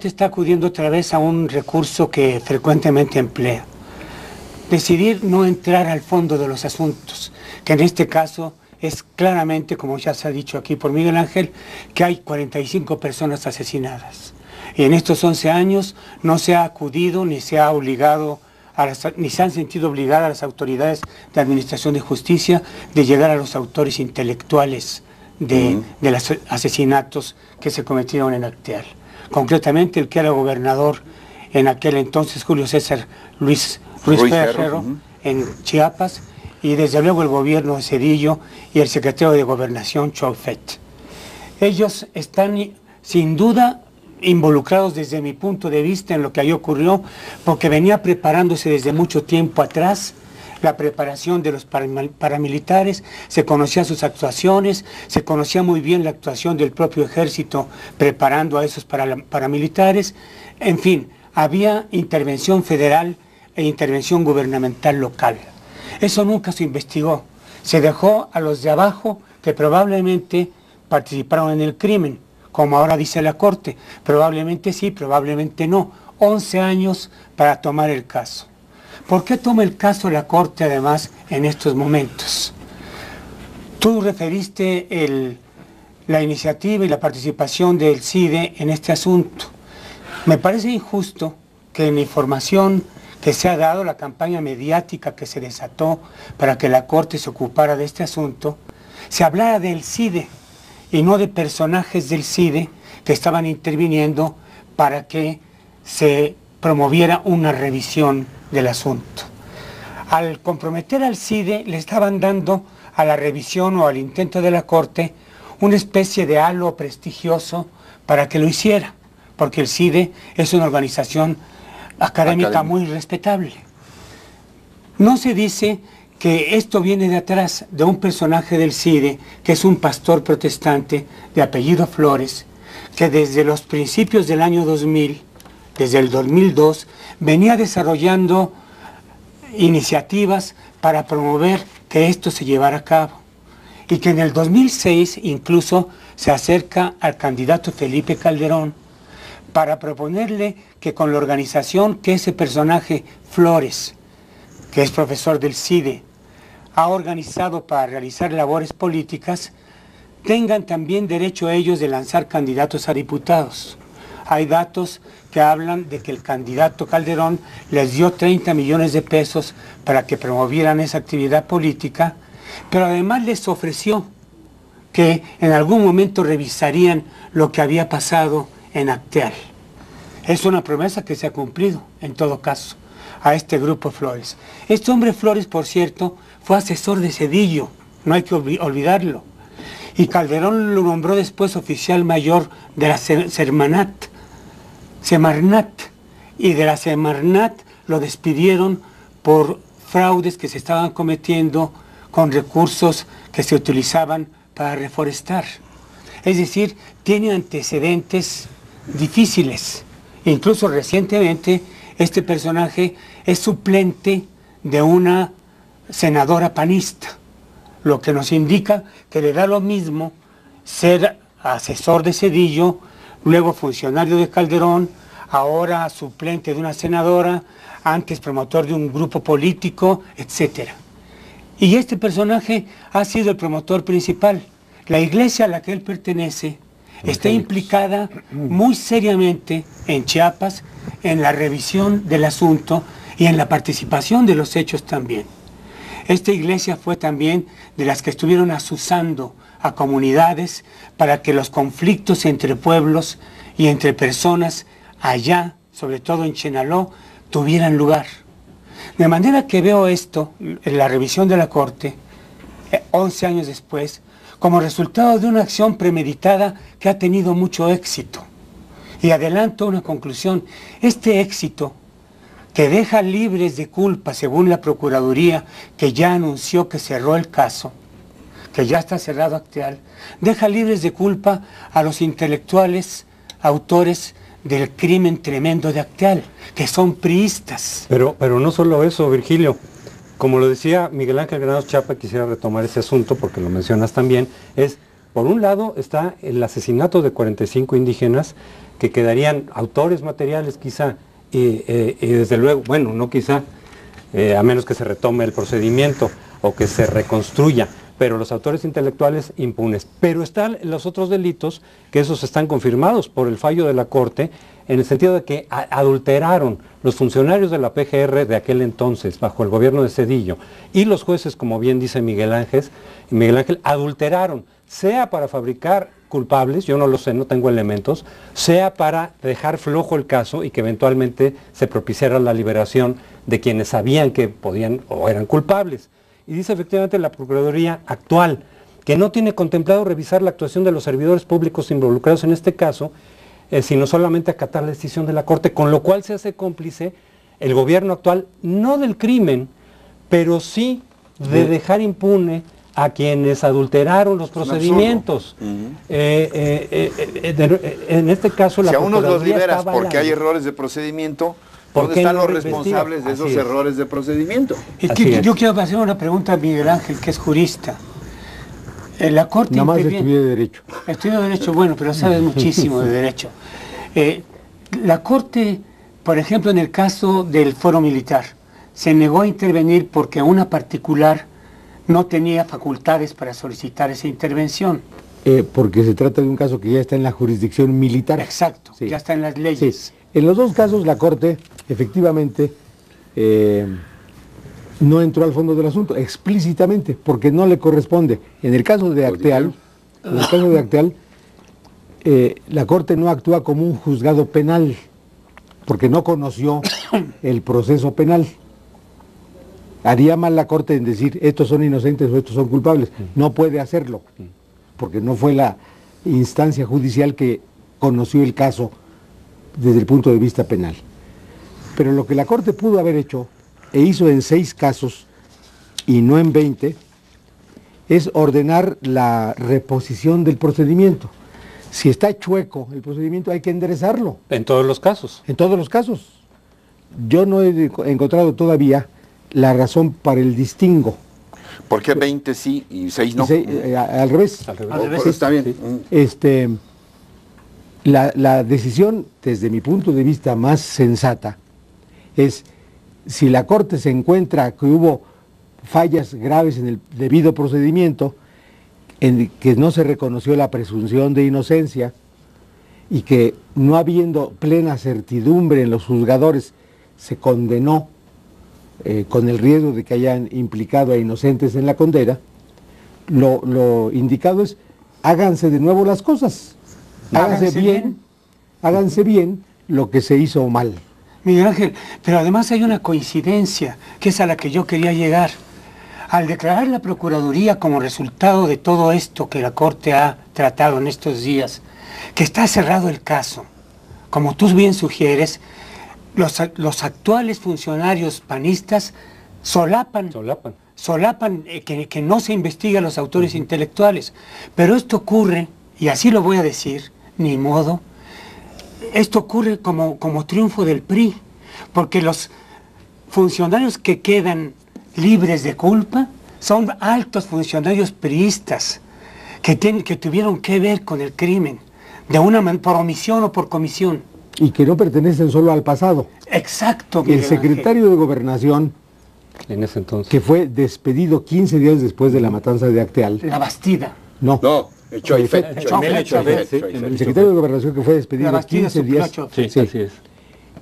Está acudiendo otra vez a un recurso que frecuentemente emplea. Decidir no entrar al fondo de los asuntos, que en este caso es claramente, como ya se ha dicho aquí por Miguel Ángel, que hay 45 personas asesinadas. Y en estos 11 años no se ha acudido ni se ha obligado, ni se han sentido obligadas las autoridades de administración de justicia de llegar a los autores intelectuales de los asesinatos que se cometieron en Acteal. Concretamente el que era gobernador en aquel entonces, Julio César Ruiz Ferrero, en Chiapas, y desde luego el gobierno de Zedillo y el secretario de Gobernación, Choufet. Ellos están sin duda involucrados desde mi punto de vista en lo que ahí ocurrió, porque venía preparándose desde mucho tiempo atrás la preparación de los paramilitares, se conocían sus actuaciones, se conocía muy bien la actuación del propio ejército preparando a esos paramilitares, en fin, había intervención federal e intervención gubernamental local. Eso nunca se investigó, se dejó a los de abajo que probablemente participaron en el crimen, como ahora dice la Corte, probablemente sí, probablemente no, 11 años para tomar el caso. ¿Por qué toma el caso la Corte además en estos momentos? Tú referiste la iniciativa y la participación del CIDE en este asunto. Me parece injusto que en la información que se ha dado, la campaña mediática que se desató para que la Corte se ocupara de este asunto, se hablara del CIDE y no de personajes del CIDE que estaban interviniendo para que se promoviera una revisión del asunto. Al comprometer al CIDE, le estaban dando a la revisión o al intento de la Corte una especie de halo prestigioso para que lo hiciera, porque el CIDE es una organización académica muy respetable. No se dice que esto viene de atrás de un personaje del CIDE, que es un pastor protestante de apellido Flores, que desde los principios del año 2000, desde el 2002, venía desarrollando iniciativas para promover que esto se llevara a cabo. Y que en el 2006 incluso se acerca al candidato Felipe Calderón para proponerle que con la organización que ese personaje Flores, que es profesor del CIDE, ha organizado para realizar labores políticas, tengan también derecho ellos de lanzar candidatos a diputados. Hay datos que hablan de que el candidato Calderón les dio 30 millones de pesos para que promovieran esa actividad política, pero además les ofreció que en algún momento revisarían lo que había pasado en Acteal. Es una promesa que se ha cumplido, en todo caso, a este grupo Flores. Este hombre Flores, por cierto, fue asesor de Zedillo, no hay que olvidarlo. Y Calderón lo nombró después oficial mayor de la Semarnat. Y de la Semarnat lo despidieron por fraudes que se estaban cometiendo con recursos que se utilizaban para reforestar. Es decir, tiene antecedentes difíciles. Incluso recientemente este personaje es suplente de una senadora panista, lo que nos indica que le da lo mismo ser asesor de Zedillo, luego funcionario de Calderón, ahora suplente de una senadora, antes promotor de un grupo político, etc. Y este personaje ha sido el promotor principal. La iglesia a la que él pertenece está implicada muy seriamente en Chiapas, en la revisión del asunto y en la participación de los hechos también. Esta iglesia fue también de las que estuvieron azuzando a comunidades para que los conflictos entre pueblos y entre personas allá, sobre todo en Chenaló, tuvieran lugar. De manera que veo esto, en la revisión de la Corte, 11 años después, como resultado de una acción premeditada que ha tenido mucho éxito. Y adelanto una conclusión: este éxito, que deja libres de culpa, según la Procuraduría, que ya anunció que cerró el caso, que ya está cerrado Acteal, deja libres de culpa a los intelectuales autores del crimen tremendo de Acteal, que son priistas. Pero no solo eso, Virgilio. Como lo decía Miguel Ángel Granados Chapa, quisiera retomar ese asunto porque lo mencionas también, es Por un lado está el asesinato de 45 indígenas que quedarían autores materiales quizá, y desde luego, bueno, no quizá, a menos que se retome el procedimiento o que se reconstruya, pero los autores intelectuales impunes. Pero están los otros delitos, que esos están confirmados por el fallo de la Corte, en el sentido de que adulteraron los funcionarios de la PGR de aquel entonces, bajo el gobierno de Zedillo, y los jueces, como bien dice Miguel Ángel, adulteraron, sea para fabricar culpables, yo no lo sé, no tengo elementos, sea para dejar flojo el caso y que eventualmente se propiciara la liberación de quienes sabían que podían o eran culpables. Y dice efectivamente la Procuraduría actual que no tiene contemplado revisar la actuación de los servidores públicos involucrados en este caso, sino solamente acatar la decisión de la Corte, con lo cual se hace cómplice el gobierno actual, no del crimen, pero sí de dejar impune a quienes adulteraron los procedimientos. En este caso, la Procuraduría, si a unos los liberas porque hay errores de procedimiento, ¿dónde están los responsables de esos errores de procedimiento? Es que yo quiero hacer una pregunta a Miguel Ángel, que es jurista. La Corte nada más estudié Derecho. Estudió Derecho, bueno, pero sabes muchísimo de Derecho. La Corte, por ejemplo, en el caso del Foro Militar, se negó a intervenir porque una particular no tenía facultades para solicitar esa intervención. Porque se trata de un caso que ya está en la jurisdicción militar. Exacto, sí. Ya está en las leyes. Sí. En los dos casos la Corte, efectivamente, no entró al fondo del asunto, explícitamente, porque no le corresponde. En el caso de Acteal, la Corte no actúa como un juzgado penal, porque no conoció el proceso penal. Haría mal la Corte en decir, estos son inocentes o estos son culpables. No puede hacerlo, porque no fue la instancia judicial que conoció el caso desde el punto de vista penal. Pero lo que la Corte pudo haber hecho, e hizo en 6 casos, y no en 20, es ordenar la reposición del procedimiento. Si está chueco el procedimiento, hay que enderezarlo. ¿En todos los casos? En todos los casos. Yo no he encontrado todavía la razón para el distingo. ¿Por qué 20 sí y 6 no? Al revés. Al revés. Está bien. Sí. La decisión, desde mi punto de vista más sensata, es si la Corte se encuentra que hubo fallas graves en el debido procedimiento, en que no se reconoció la presunción de inocencia y que no habiendo plena certidumbre en los juzgadores se condenó con el riesgo de que hayan implicado a inocentes en la condena, lo indicado es háganse de nuevo las cosas, háganse bien lo que se hizo mal. Miguel Ángel, pero además hay una coincidencia, que es a la que yo quería llegar. Al declarar la Procuraduría como resultado de todo esto que la Corte ha tratado en estos días, que está cerrado el caso, como tú bien sugieres, los actuales funcionarios panistas solapan que no se investiga a los autores intelectuales. Pero esto ocurre, y así lo voy a decir, ni modo, esto ocurre como triunfo del PRI, porque los funcionarios que quedan libres de culpa son altos funcionarios priistas que tuvieron que ver con el crimen, por omisión o por comisión. Y que no pertenecen solo al pasado. Exacto. El secretario de Gobernación, en ese entonces, que fue despedido 15 días después de la matanza de Acteal. La Bastida. No. Choifet. El secretario de Gobernación que fue despedido 15 días. Sí, así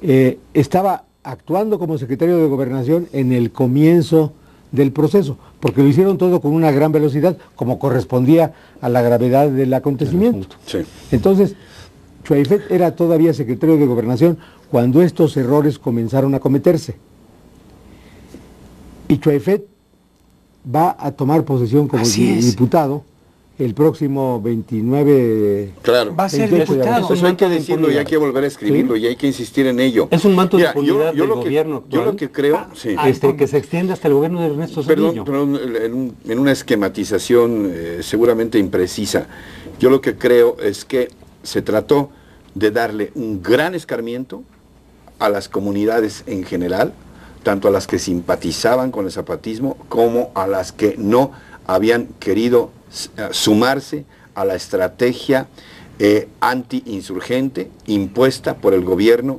es. Estaba actuando como secretario de Gobernación en el comienzo del proceso, porque lo hicieron todo con una gran velocidad, como correspondía a la gravedad del acontecimiento. Sí. Entonces, Choifet era todavía secretario de Gobernación cuando estos errores comenzaron a cometerse. Y Choifet va a tomar posesión como diputado el próximo 29... Claro. Va a ser diputado. Eso hay que decirlo y hay que volver a escribirlo, ¿sí? Y hay que insistir en ello. Es un manto de impunidad del gobierno actual. Yo lo que creo... Sí. Que se extiende hasta el gobierno de Ernesto Zedillo. Perdón, en una esquematización seguramente imprecisa. Yo lo que creo es que se trató de darle un gran escarmiento a las comunidades en general, tanto a las que simpatizaban con el zapatismo como a las que no habían querido sumarse a la estrategia anti-insurgente impuesta por el gobierno